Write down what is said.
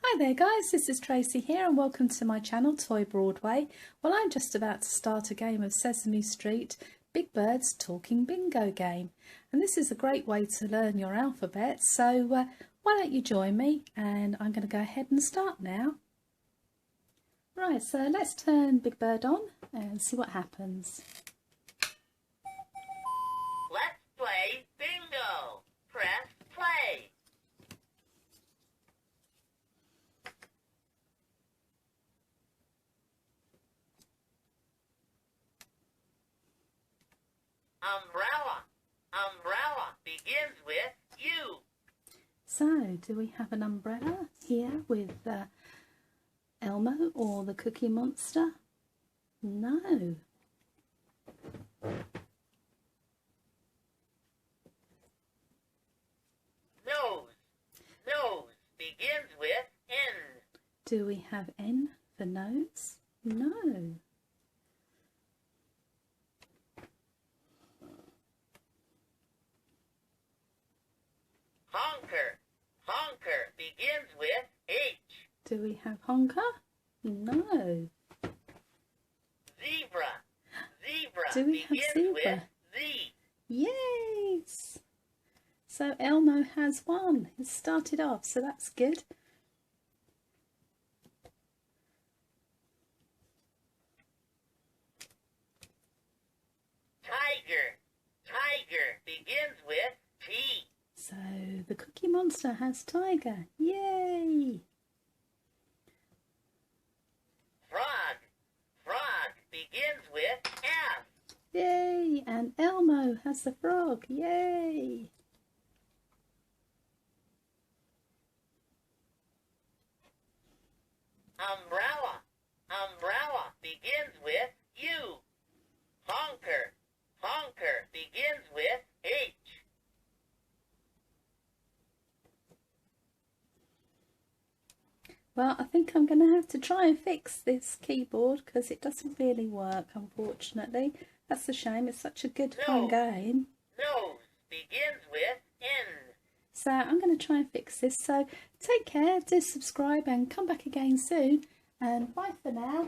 Hi there guys, this is Tracy here and welcome to my channel Toy Broadway. Well, I'm just about to start a game of Sesame Street Big Bird's Talking Bingo game, and this is a great way to learn your alphabet, so why don't you join me, and I'm going to go ahead and start now. Right, so let's turn Big Bird on and see what happens. Let's play bingo. Press play. Umbrella. Umbrella begins with U. So, do we have an umbrella here with Elmo or the Cookie Monster? No. Nose. Nose begins with N. Do we have N for nose? No. Honker. Honker begins with H. Do we have honker? No. Zebra. Zebra Do we have begins zebra? with Z. Yes! So Elmo has won. He started off, so that's good. Tiger. Tiger begins with T. So the Cookie Monster has tiger. Yay! Frog. Frog begins with F. Yay! And Elmo has the frog. Yay! Umbrella. Umbrella begins with U. Honker. Honker begins with H. Well, I think I'm going to have to try and fix this keyboard because it doesn't really work, unfortunately. That's a shame. It's such a good fun game. Nose begins with N. So I'm going to try and fix this. So take care, do subscribe and come back again soon. And bye for now.